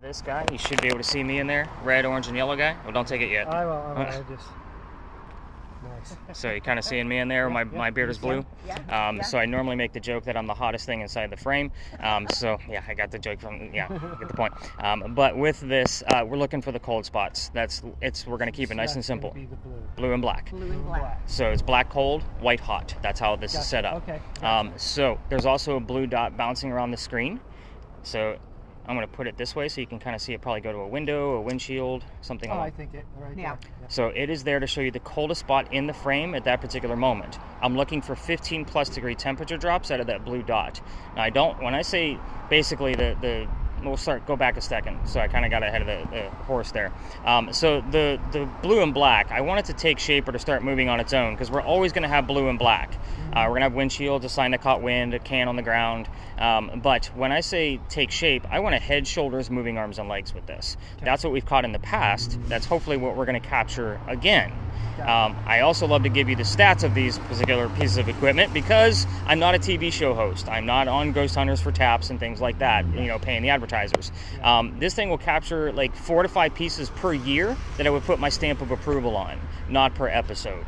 This guy, you should be able to see me in there. Red, orange, and yellow guy. Well, don't take it yet. I will. I just... Nice. So you're kind of seeing me in there. My beard is blue. So I normally make the joke that I'm the hottest thing inside the frame. So yeah, I got the joke from, yeah, get the point. But with this, we're looking for the cold spots. We're going to keep it nice and simple. Be the Blue and black. Blue and black. So it's black cold, white hot. That's how this is set up. Okay. So there's also a blue dot bouncing around the screen. So I'm going to put it this way so you can kind of see it probably go to a window, a windshield, something like that. I think it right Yeah. there. Yeah. So it is there to show you the coldest spot in the frame at that particular moment. I'm looking for 15 plus degree temperature drops out of that blue dot. Now when I say basically go back a second. So I kind of got ahead of the horse there. So the blue and black, I want it to take shape or to start moving on its own because we're always going to have blue and black. We're going to have windshields, a sign that caught wind, a can on the ground. But when I say take shape, I want a head, shoulders, moving arms and legs with this. Okay. That's what we've caught in the past. That's hopefully what we're going to capture again. I also love to give you the stats of these particular pieces of equipment because I'm not a TV show host. I'm not on Ghost Hunters for Taps and things like that, paying the advertisers. This thing will capture like 4 to 5 pieces per year that I would put my stamp of approval on, not per episode.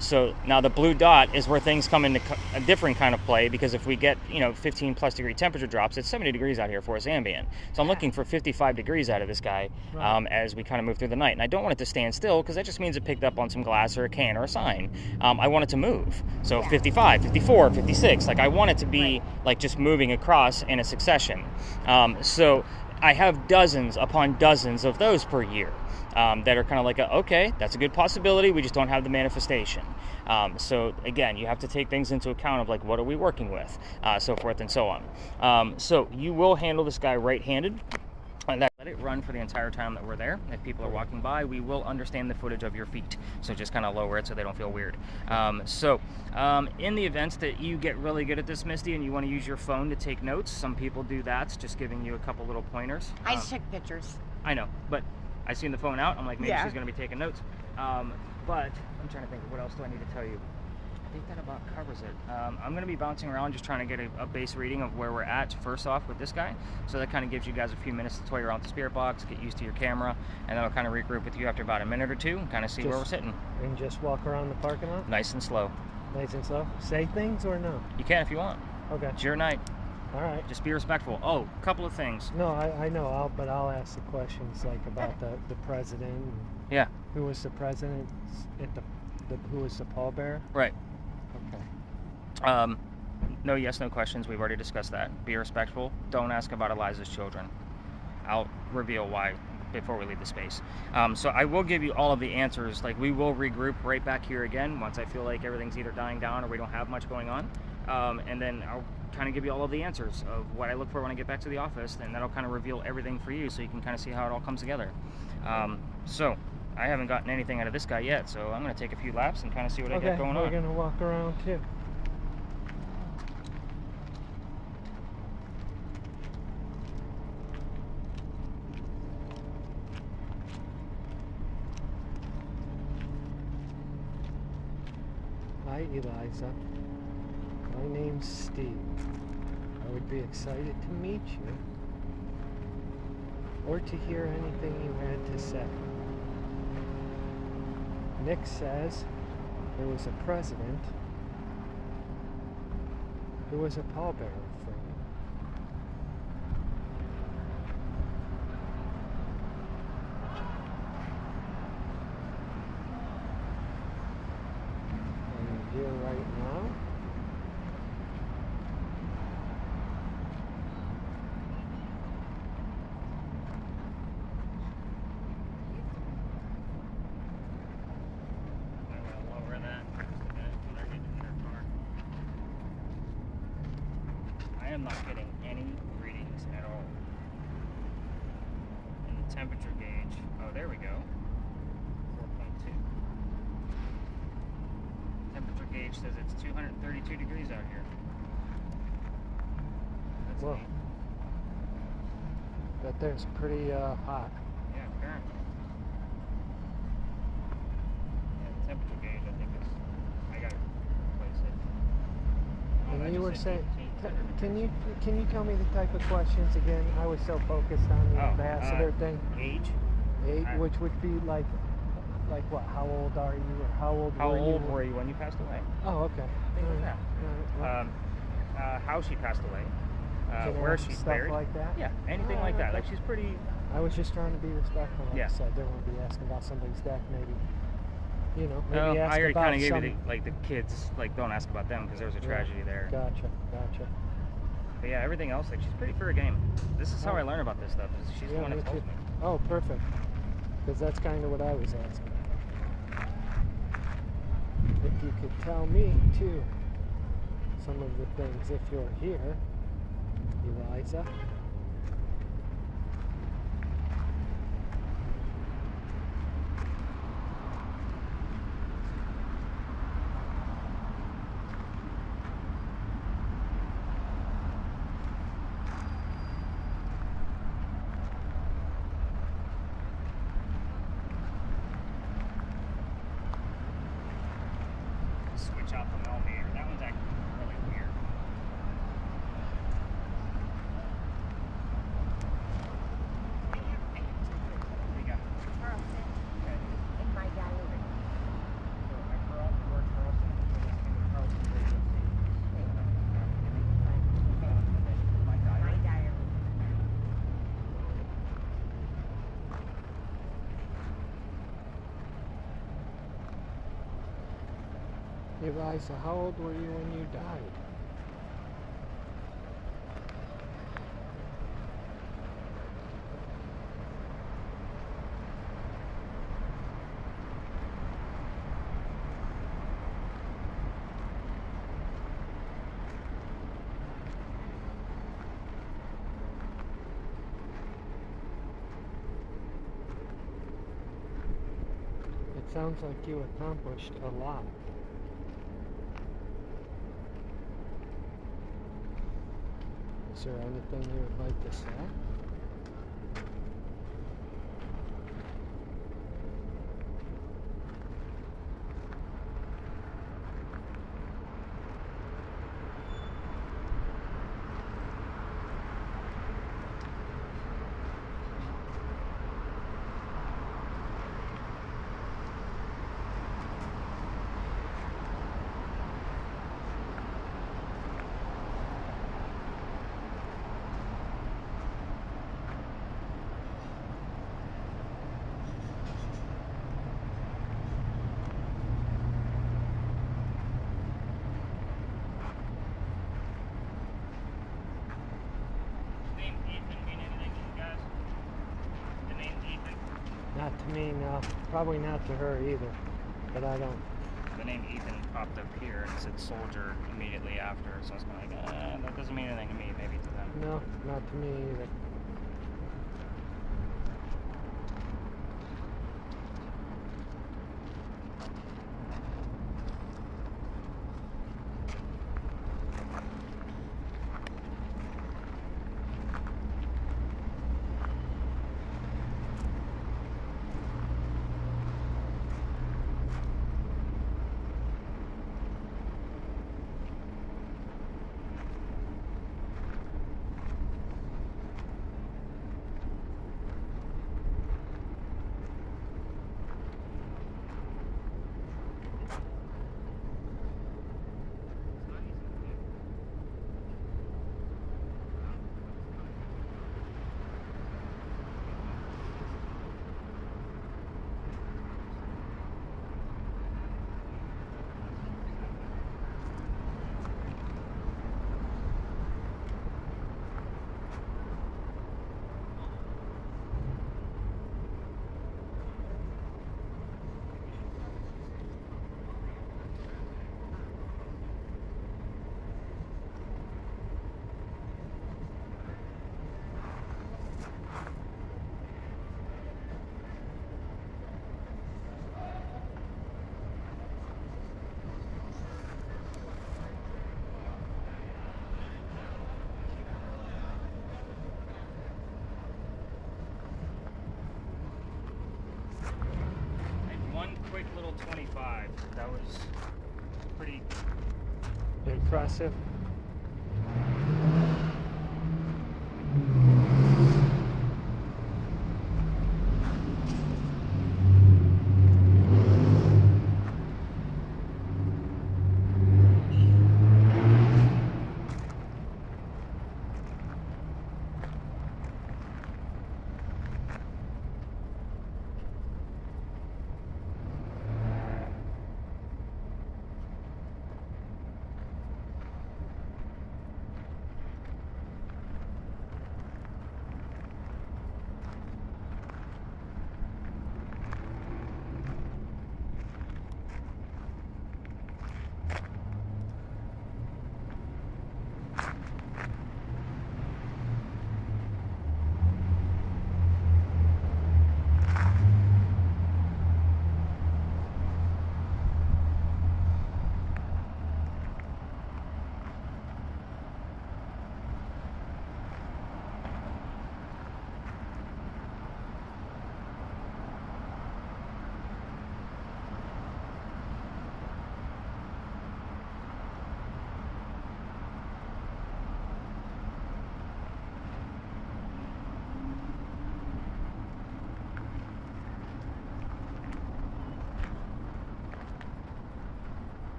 So now the blue dot is where things come into a different kind of play because if we get 15 plus degree temperature drops, it's 70 degrees out here for us ambient. So I'm looking for 55 degrees out of this guy as we kind of move through the night. And I don't want it to stand still because that just means it picked up on some glass or a can or a sign. I want it to move. So 55, 54, 56. Like I want it to be like just moving across in a succession. So I have dozens upon dozens of those per year that are kind of like, okay, that's a good possibility. We just don't have the manifestation. So again, you have to take things into account of like, what are we working with, so forth and so on. So you will handle this guy right-handed. And let it run for the entire time that we're there. If people are walking by, we will understand the footage of your feet. So just kind of lower it so they don't feel weird. In the event that you get really good at this, Misty, and you want to use your phone to take notes, some people do that, just giving you a couple little pointers. I just took pictures. I know, but I seen the phone out. I'm like, maybe she's going to be taking notes. But I'm trying to think, what else do I need to tell you? I think that about covers it. I'm going to be bouncing around just trying to get a base reading of where we're at first off with this guy. So that kind of gives you guys a few minutes to toy around with the spirit box, get used to your camera, and then I'll kind of regroup with you after about a minute or two and kind of see where we're sitting. And just walk around the parking lot? Nice and slow. Nice and slow? Say things or no? You can if you want. Okay. It's your night. All right. Just be respectful. Oh, a couple of things. No, I know, but I'll ask the questions like about the president. Yeah. Who was the president at who was the pallbearer? Right. Okay. No yes, no questions. We've already discussed that. Be respectful. Don't ask about Eliza's children. I'll reveal why before we leave the space. So I will give you all of the answers. Like we will regroup right back here again once I feel like everything's either dying down or we don't have much going on. And then I'll kind of give you all of the answers of what I look for when I get back to the office. And that'll kind of reveal everything for you so you can kind of see how it all comes together. So I haven't gotten anything out of this guy yet, so I'm going to take a few laps and kind of see what I got going on. We're going to walk around too. Hi, Eliza. My name's Steve. I would be excited to meet you or to hear anything you had to say. Nick says there was a president who was a pallbearer for you. And you're here right now. I am not getting any readings at all. And the temperature gauge, oh there we go, 4.2. Temperature gauge says it's 232 degrees out here. That's Whoa. neat. That there's pretty hot. Yeah, apparently. Yeah, the temperature gauge I think is, I gotta replace it. Oh, And that you just were said saying, 18. Can you tell me the type of questions again? I was so focused on the ambassador thing. Age. Which would be like what? How old are you, or how old were you when you passed away? Oh, okay. Things like All right. that. How she passed away. Where she's stuff buried. Like that? Yeah, anything like that. Like, she's pretty. I was just trying to be respectful. Like I said, I didn't want to be asking about somebody's death. Maybe, maybe ask I already about kind of gave you the kids. Like, don't ask about them because there was a tragedy there. Gotcha. But yeah, everything else, like, she's pretty fair game. This is how I learn about this stuff. Is she's the one that tells me. Oh, perfect. Because that's kind of what I was asking. If you could tell me too some of the things, if you're here, Eliza. Switch out the elevator. That one's actually really weird. There you go. Carlson. Okay. In my diary. So I grew up in Carlson. So this came to Carlson Radio Station. My My diary. diary. Eliza, how old were you when you died? It sounds like you accomplished a lot. Is there anything you would like to say? Not to me, no. Probably not to her either. But I don't. The name Ethan popped up here and it said soldier immediately after. So I was kind of like, that doesn't mean anything to me. Maybe to them. No, not to me either. Quick little 25. That was pretty Impressive.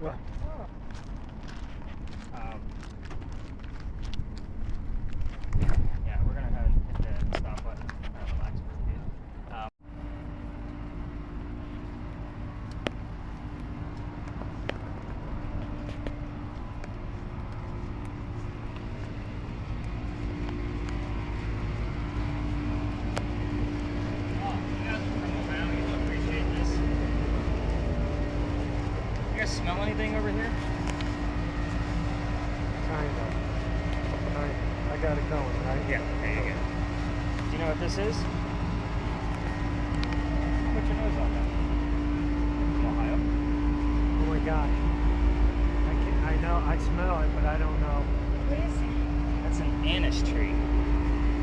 What? Yeah, we're gonna hit the stop button. Kind of relax for a bit. You guys smell anything over here? Kind of. I got it going, right? Yeah, there you go. Do you know what this is? Put your nose on that. From Ohio? Oh my gosh. I know, I smell it, but I don't know. What is it? That's an anise tree.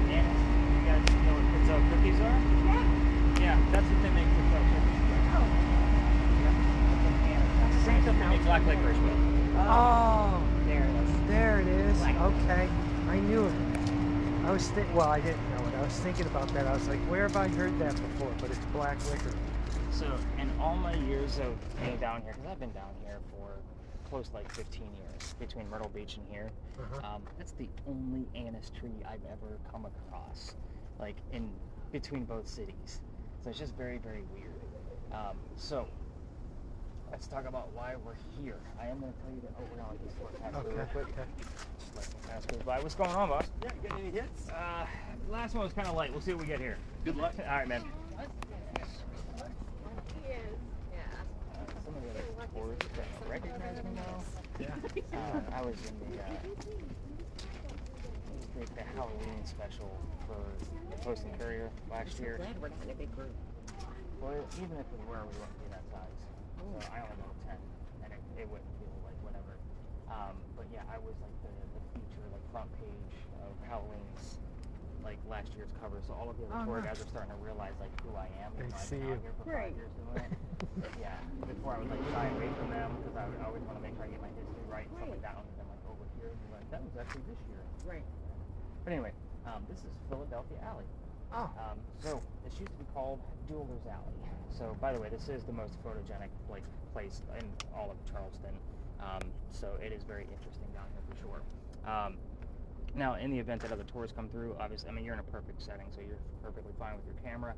Anise. You guys know what Pizzo cookies are? Yeah. Yeah, that's what they make Pizzo cookies with. Oh. Yeah, that's an anise. Same stuff they make black licorice with. Oh, There it is. there it is. Black. Okay, I knew it. I was well, I didn't know it. I was thinking about that. I was like, where have I heard that before? But it's black liquor. So, in all my years of being down here, because I've been down here for close to like 15 years, between Myrtle Beach and here, that's the only anise tree I've ever come across, like in between both cities. So it's just very, very weird. So, let's talk about why we're here. I am going to tell you that. Oh, we're going to let this door pass through real quick. Just let me pass through by. What's going on, boss? Yeah, you got any hits? Last one was kind of light. We'll see what we get here. Good luck. All right, man. He is. Yeah. Some of the other tourists that recognize me now. Yeah. I was in the Halloween special for the Post and Courier last year. Glad we're not in a big group. Well, even if we were, we wouldn't be that size. So I only go 10, and it wouldn't feel like whatever. But yeah, I was like the feature, like front page of Halloween's, like last year's cover. So all of the other tour guys are starting to realize like who I am. They even though I've see been you. out here for Right. 5 years doing it. But yeah, before I would like shy away from them because I would always want to make sure I get my history right and stuff like that. And then like over here, and you're like, that was actually this year. Right. But anyway, this is Philadelphia Alley. Oh. So this used to be called Dueler's Alley. So by the way, this is the most photogenic place in all of Charleston. So it is very interesting down here for sure. Now, in the event that other tourists come through, obviously, I mean, you're in a perfect setting, so you're perfectly fine with your camera.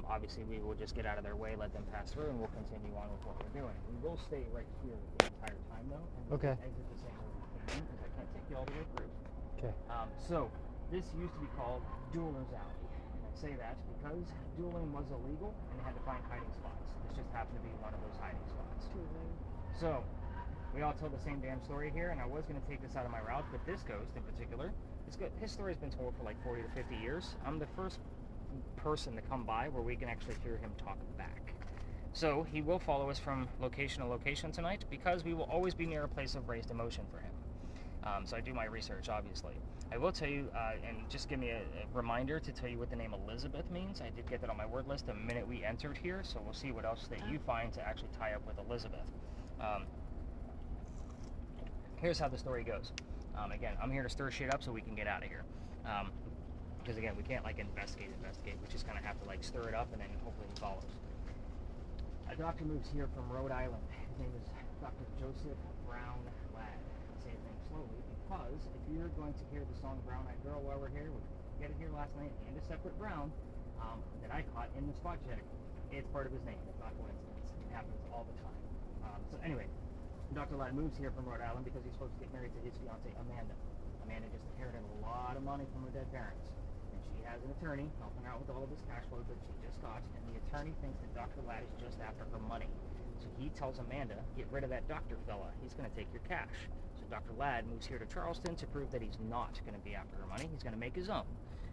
Obviously, we will just get out of their way, let them pass through, and we'll continue on with what we're doing. We will stay right here the entire time, though, and we'll Okay. exit the same way we came in, because I can't take you all the way through. Okay. So, this used to be called Dueler's Alley. And I say that because dueling was illegal, and they had to find hiding spots. This just happened to be one of those hiding spots. So, we all tell the same damn story here, and I was going to take this out of my route, but this ghost in particular, his story has been told for like 40 to 50 years. I'm the first person to come by where we can actually hear him talk back. So he will follow us from location to location tonight because we will always be near a place of raised emotion for him. So I do my research, obviously. I will tell you, and just give me a reminder to tell you what the name Elizabeth means. I did get that on my word list the minute we entered here, so we'll see what else that you find to actually tie up with Elizabeth. Here's how the story goes. Again, I'm here to stir shit up so we can get out of here. Because again, we can't like investigate. We just kind of have to like stir it up and then hopefully he follows. A doctor moves here from Rhode Island. His name is Dr. Joseph Brown Ladd. I say his name slowly because if you're going to hear the song Brown Eyed Girl while we're here, we get it here last night and a separate Brown that I caught in the spot check. It's part of his name. It's not coincidence. It happens all the time. So anyway, Dr. Ladd moves here from Rhode Island because he's supposed to get married to his fiancée, Amanda. Amanda just inherited a lot of money from her dead parents. And she has an attorney helping out with all of this cash flow that she just got. And the attorney thinks that Dr. Ladd is just after her money. So he tells Amanda, get rid of that doctor fella. He's going to take your cash. So Dr. Ladd moves here to Charleston to prove that he's not going to be after her money. He's going to make his own.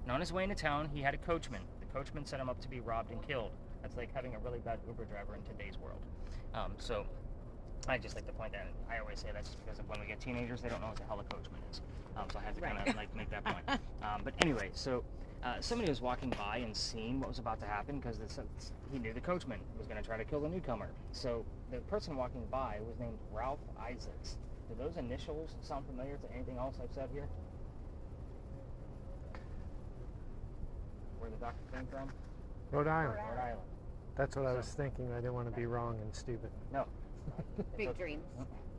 And on his way into town, he had a coachman. The coachman set him up to be robbed and killed. That's like having a really bad Uber driver in today's world. So I just like to point that. I always say that just because of when we get teenagers, they don't know what the hell a coachman is. So I have to kind of like make that point. But anyway, so somebody was walking by and seeing what was about to happen because he knew the coachman was going to try to kill the newcomer. So the person walking by was named Ralph Isaacs. Do those initials sound familiar to anything else I've said here? Where the doctor came from? Rhode Island. Rhode Island. That's what I was thinking. I didn't want to be wrong and stupid. No, Big dreams.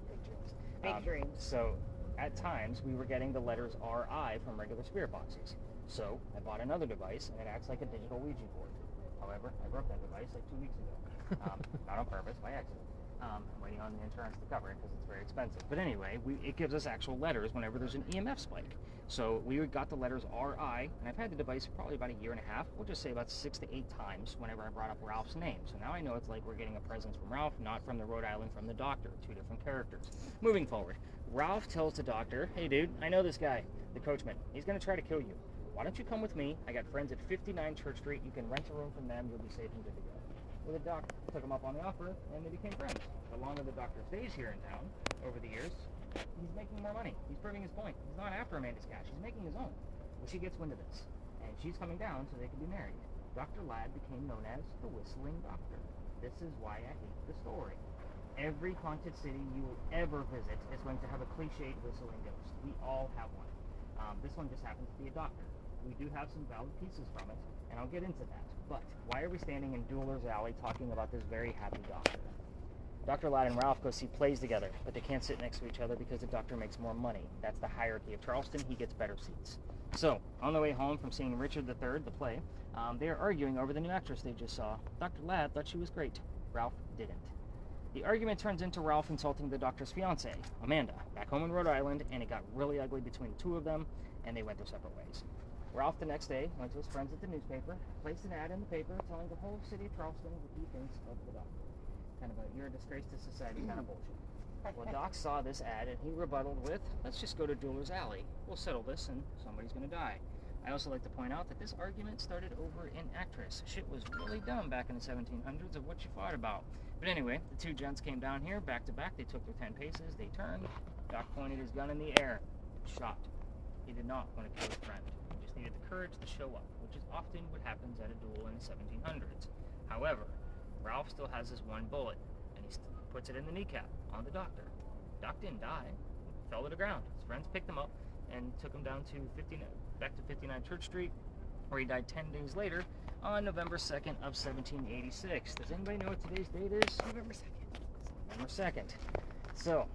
Big dreams. Big dreams. So at times we were getting the letters RI from regular spirit boxes. So I bought another device and it acts like a digital Ouija board. However, I broke that device like 2 weeks ago. Not on purpose, by accident. I'm waiting on the insurance to cover it because it's very expensive. But anyway, it gives us actual letters whenever there's an EMF spike. So we got the letters RI, and I've had the device probably about a year and a half. We'll just say about 6 to 8 times whenever I brought up Ralph's name. So now I know it's like we're getting a presence from Ralph, not from the Rhode Island from the doctor. 2 different characters. Moving forward, Ralph tells the doctor, "Hey dude, I know this guy, the coachman. He's going to try to kill you. Why don't you come with me? I got friends at 59 Church Street. You can rent a room from them. You'll be safe and good to go." Well, the doc took him up on the offer, and they became friends. The longer the doctor stays here in town, over the years, he's making more money. He's proving his point. He's not after Amanda's cash. He's making his own. Well, she gets wind of this, and she's coming down so they can be married. Dr. Ladd became known as the Whistling Doctor. This is why I hate the story. Every haunted city you will ever visit is going to have a cliched whistling ghost. We all have one. This one just happens to be a doctor. We do have some valid pieces from it, and I'll get into that. But why are we standing in Dueler's Alley talking about this very happy doctor? Dr. Ladd and Ralph go see plays together, but they can't sit next to each other because the doctor makes more money. That's the hierarchy of Charleston. He gets better seats. So, on the way home from seeing Richard III, the play, they are arguing over the new actress they just saw. Dr. Ladd thought she was great. Ralph didn't. The argument turns into Ralph insulting the doctor's fiancée, Amanda, back home in Rhode Island, and it got really ugly between the two of them, and they went their separate ways. Ralph the next day went to his friends at the newspaper, placed an ad in the paper telling the whole city of Charleston what he thinks of the doctor. Kind of a "you're a disgrace to society" kind of bullshit. Well, Doc saw this ad and he rebutted with, "Let's just go to Dueler's Alley. We'll settle this and somebody's going to die." I also like to point out that this argument started over an actress. Shit was really dumb back in the 1700s of what you fought about. But anyway, the two gents came down here back to back. They took their 10 paces. They turned. Doc pointed his gun in the air. Shot. He did not want to kill his friend. He just needed the courage to show up, which is often what happens at a duel in the 1700s. However, Ralph still has his one bullet, and he puts it in the kneecap on the doctor. Doc didn't die. He fell to the ground. His friends picked him up and took him down to back to 59 Church Street, where he died 10 days later on November 2nd of 1786. Does anybody know what today's date is? November 2nd. November 2nd. So,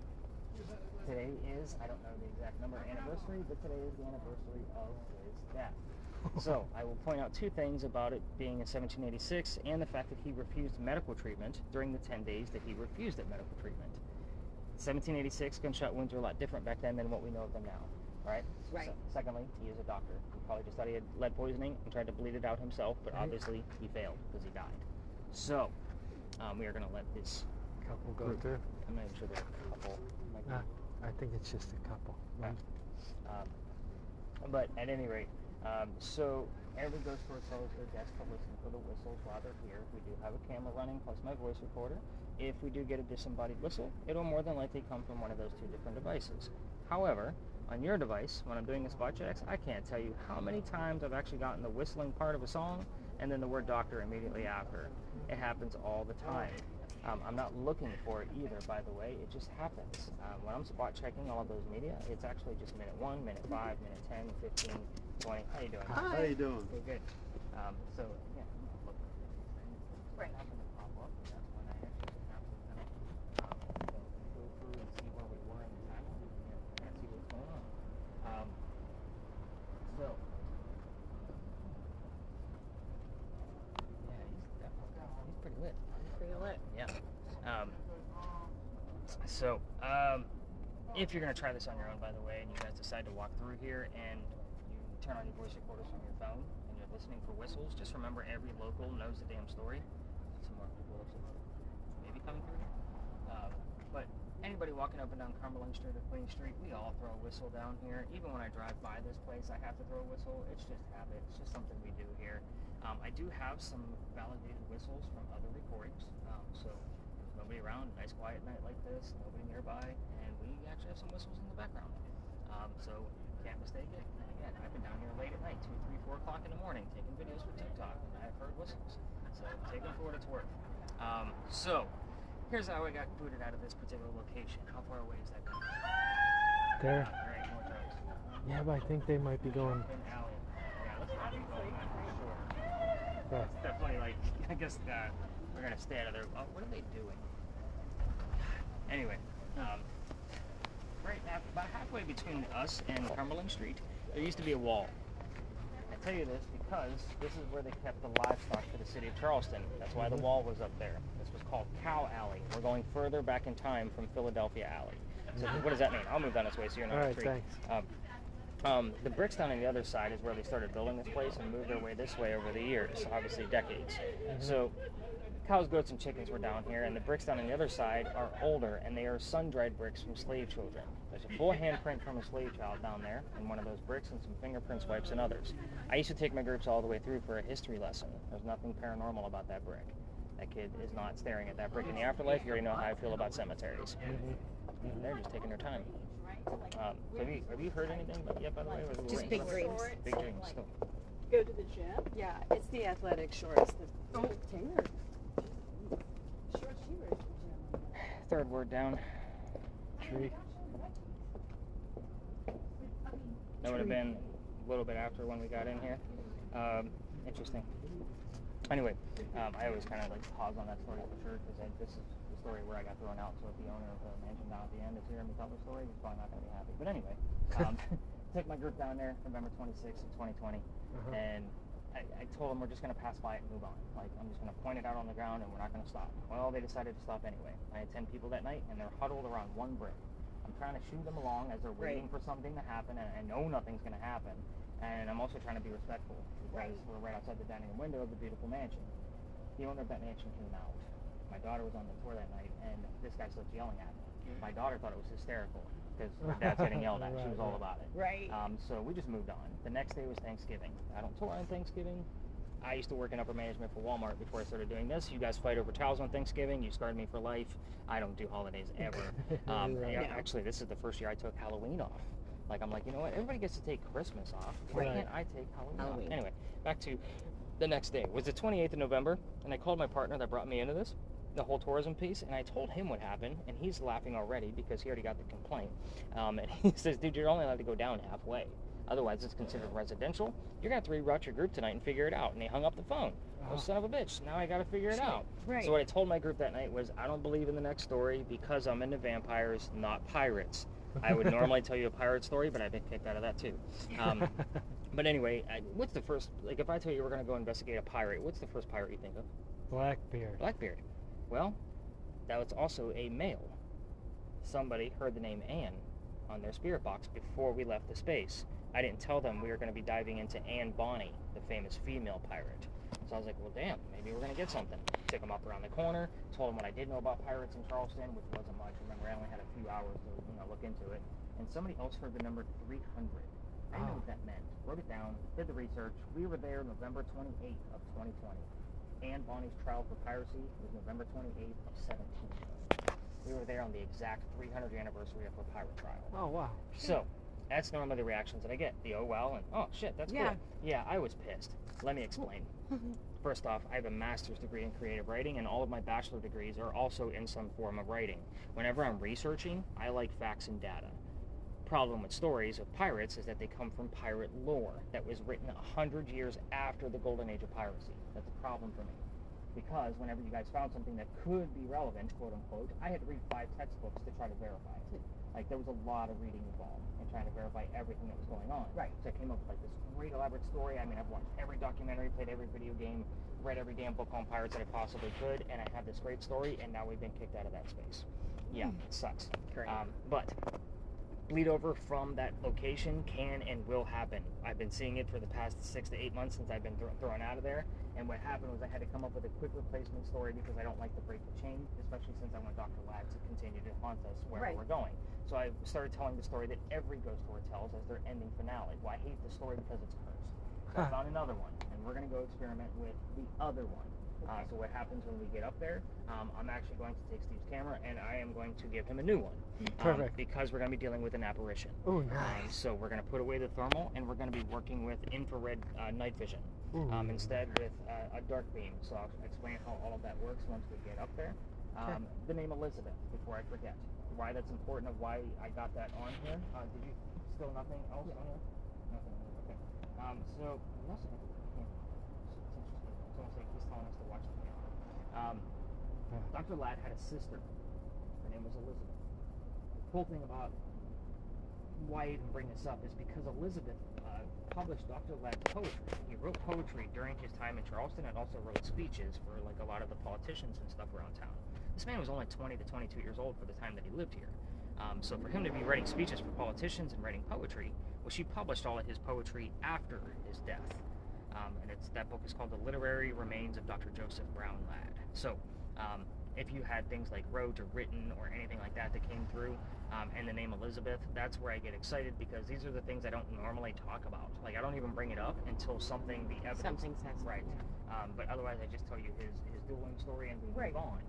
today is, I don't know the exact number anniversary, but today is the anniversary of his death. So, I will point out 2 things about it being in 1786 and the fact that he refused medical treatment during the 10 days that he refused at medical treatment. 1786, gunshot wounds were a lot different back then than what we know of them now, right? Right. So, secondly, he is a doctor. He probably just thought he had lead poisoning and tried to bleed it out himself, but obviously he failed because he died. So, we are going to let this Couple go group, through. I'm not even sure they're a couple. Might be- I think it's just a couple. Okay. But at any rate, so every ghost tour tells their guests to listen for the whistles while they're here. We do have a camera running plus my voice recorder. If we do get a disembodied whistle, it'll more than likely come from one of those 2 different devices. However, on your device, when I'm doing the spot checks, I can't tell you how many times I've actually gotten the whistling part of a song and then the word doctor immediately after. It happens all the time. I'm not looking for it either, by the way. It just happens. When I'm spot checking all of those media, it's actually just minute 1, minute 5, minute 10, 15, 20. How you doing? Hi. How you doing? We're good. So, yeah, look. Right. Happen to pop up, and that's when I actually just happen to kind of go through and see where we were in the timeline and see what's going on. So, yeah, he's pretty lit. Pretty lit. Yeah. So, if you're going to try this on your own, by the way, and you guys decide to walk through here and you turn on your voice recorders from your phone and you're listening for whistles, just remember every local knows the damn story. Some more people maybe coming through here. But anybody walking up and down Cumberland Street or Queen Street, we all throw a whistle down here. Even when I drive by this place, I have to throw a whistle. It's just habit. It's just something we do here. I do have some validated whistles from other recordings. So there's nobody around, nice quiet night like this, nobody nearby, and we actually have some whistles in the background. So can't mistake it. And again, I've been down here late at night, 2, 3, 4 o'clock in the morning, taking videos for TikTok, and I've heard whistles. So take them for what it's worth. So here's how I got booted out of this particular location. How far away is that going? There. All right, more drugs. Yeah, but I think they might be going. An alley. Yeah, let's not be going that for sure. Yeah. It's definitely like, I guess we're gonna stay out of there. Oh, what are they doing? between us and Cumberland Street, there used to be a wall. I tell you this because this is where they kept the livestock for the city of Charleston. That's why the wall was up there. This was called Cow Alley. We're going further back in time from Philadelphia Alley. So what does that mean? I'll move down this way so you're not All right, intrigued. thanks. The bricks down on the other side is where they started building this place and moved their way this way over the years, obviously decades. So cows, goats, and chickens were down here, and the bricks down on the other side are older, and they are sun-dried bricks from slave children. There's a full handprint from a slave child down there in one of those bricks, and some fingerprint swipes and others. I used to take my groups all the way through for a history lesson. There's nothing paranormal about that brick. That kid is not staring at that brick in the afterlife. You already know how I feel about cemeteries. And they're just taking their time. So have you heard anything yet, by the way? Just big dreams. Big dreams. Still. Go to the gym? Yeah, it's the athletic shorts. The Taylor. Shorts she wears to the gym. Third word down. Tree. That would have been a little bit after when we got in here. Interesting. Anyway, I always kind of like pause on that story for sure because this is the story where I got thrown out. So if the owner of the mansion down at the end is hearing me tell the story, he's probably not going to be happy. But anyway, took my group down there November 26th of 2020, and I told them we're just going to pass by it and move on. Like, I'm just going to point it out on the ground and we're not going to stop. Well, they decided to stop anyway. I had 10 people that night, and they're huddled around one brick. I'm trying to shoo them along as they're waiting for something to happen, and I know nothing's going to happen. And I'm also trying to be respectful because we're right outside the dining room window of the beautiful mansion. The owner of that mansion came out. My daughter was on the tour that night, and this guy starts yelling at me. My daughter thought it was hysterical because her dad's getting yelled at. She was all about it. Right. So we just moved on. The next day was Thanksgiving. I don't tour on Thanksgiving. I used to work in upper management for Walmart before I started doing this. You guys fight over towels on Thanksgiving. You scarred me for life. I don't do holidays ever. Actually, this is the first year I took Halloween off. Like, I'm like, you know what? Everybody gets to take Christmas off. Why can't I take Halloween off? Anyway, back to the next day. It was the 28th of November, and I called my partner that brought me into this, the whole tourism piece, and I told him what happened, and he's laughing already because he already got the complaint. And he says, dude, you're only allowed to go down halfway. Otherwise, it's considered residential. You're going to have to reroute your group tonight and figure it out. And he hung up the phone. Oh, son of a bitch. Now I got to figure it out. Right. So what I told my group that night was, I don't believe in the next story because I'm into vampires, not pirates. I would normally tell you a pirate story, but I've been kicked out of that too. But anyway, what's the first, like if I tell you we're going to go investigate a pirate, what's the first pirate you think of? Blackbeard. Blackbeard. Well, that was also a male. Somebody heard the name Anne on their spirit box before we left the space. I didn't tell them we were going to be diving into Anne Bonny, the famous female pirate. So I was like, well, damn, maybe we're going to get something. Took them up around the corner, told them what I did know about pirates in Charleston, which wasn't much. Remember, I only had a few hours to look into it. And somebody else heard the number 300. I knew what that meant. Wrote it down, did the research. We were there November 28th of 2020. Anne Bonny's trial for piracy was November 28th of 17. We were there on the exact 300th anniversary of her pirate trial. Oh, wow. So, that's normally the reactions that I get. The oh well and oh shit, that's cool. Yeah, I was pissed. Let me explain. First off, I have a master's degree in creative writing, and all of my bachelor degrees are also in some form of writing. Whenever I'm researching, I like facts and data. Problem with stories of pirates is that they come from pirate lore that was written 100 years after the golden age of piracy. That's a problem for me. Because whenever you guys found something that could be relevant, quote unquote, I had to read 5 textbooks to try to verify it. Like, there was a lot of reading involved in trying to verify everything that was going on. Right. So I came up with like this great elaborate story. I mean, I've watched every documentary, played every video game, read every damn book on pirates that I possibly could, and I have this great story, and now we've been kicked out of that space. Yeah, it sucks. Great. But bleed over from that location can and will happen. I've been seeing it for the past 6 to 8 months since I've been thrown out of there. And what happened was I had to come up with a quick replacement story because I don't like to break the chain, especially since I want Dr. Ladd to continue to haunt us wherever we're going. So I started telling the story that every ghost story tells as their ending finale. Well, I hate the story because it's cursed. So I found another one, and we're going to go experiment with the other one. So what happens when we get up there, I'm actually going to take Steve's camera and I am going to give him a new one. Perfect. Because we're going to be dealing with an apparition. Oh, nice. So we're going to put away the thermal and we're going to be working with infrared night vision instead with a dark beam. So I'll explain how all of that works once we get up there. The name Elizabeth, before I forget. Why that's important of why I got that on here. Did you still nothing else on here? Nothing. Okay. So we also have the camera. It's almost like he's telling us to watch the camera. Dr. Ladd had a sister. Her name was Elizabeth. The cool thing about why I even bring this up is because Elizabeth published Dr. Ladd's poetry. He wrote poetry during his time in Charleston and also wrote speeches for like a lot of the politicians and stuff around town. This man was only 20 to 22 years old for the time that he lived here. So for him to be writing speeches for politicians and writing poetry, well, she published all of his poetry after his death. And that book is called The Literary Remains of Dr. Joseph Brown Ladd. So if you had things like wrote or written or anything like that that came through, and the name Elizabeth, that's where I get excited because these are the things I don't normally talk about. Like I don't even bring it up until the evidence. Something says right. But otherwise, I just tell you his dueling story and we move on.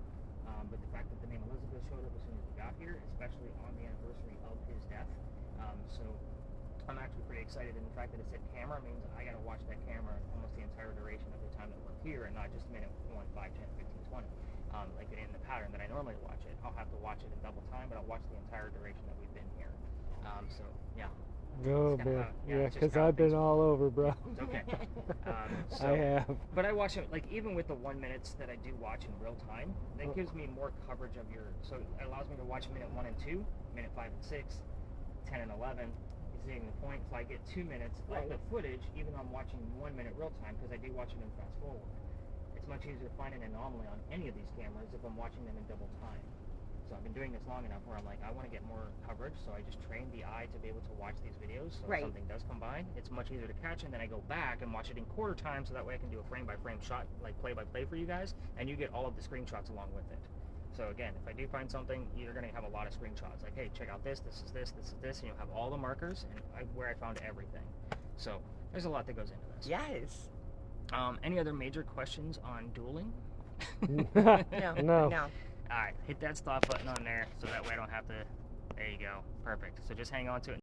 But the fact that the name Elizabeth showed up as soon as we got here, especially on the anniversary of his death, so I'm actually pretty excited. And the fact that it said camera means I got to watch that camera almost the entire duration of the time that we're here, and not just minute 1, 5, 10, 15, 20. Like in the pattern that I normally watch it. I'll have to watch it in double time, but I'll watch the entire duration that we've been here. So yeah. Oh boy, yeah, because I've been all over, bro. It's okay. I have. But I watch it, like even with the 1 minutes that I do watch in real time, that gives me more coverage of your, so it allows me to watch minute 1 and 2, minute 5 and 6, 10 and 11, seeing the point, so I get 2 minutes of the footage, even though I'm watching 1 minute real time, because I do watch it in fast forward. It's much easier to find an anomaly on any of these cameras if I'm watching them in double time. So I've been doing this long enough where I'm like, I want to get more coverage, so I just train the eye to be able to watch these videos. So if something does come by, it's much easier to catch, and then I go back and watch it in quarter time, so that way I can do a frame-by-frame shot, like play-by-play for you guys, and you get all of the screenshots along with it. So again, if I do find something, you're going to have a lot of screenshots. Like, hey, check out this, this is this, this is this, and you'll have all the markers and where I found everything. So there's a lot that goes into this. Yes. Any other major questions on dueling? No. All right, hit that stop button on there so that way I don't have to. There you go. Perfect. So just hang on to it.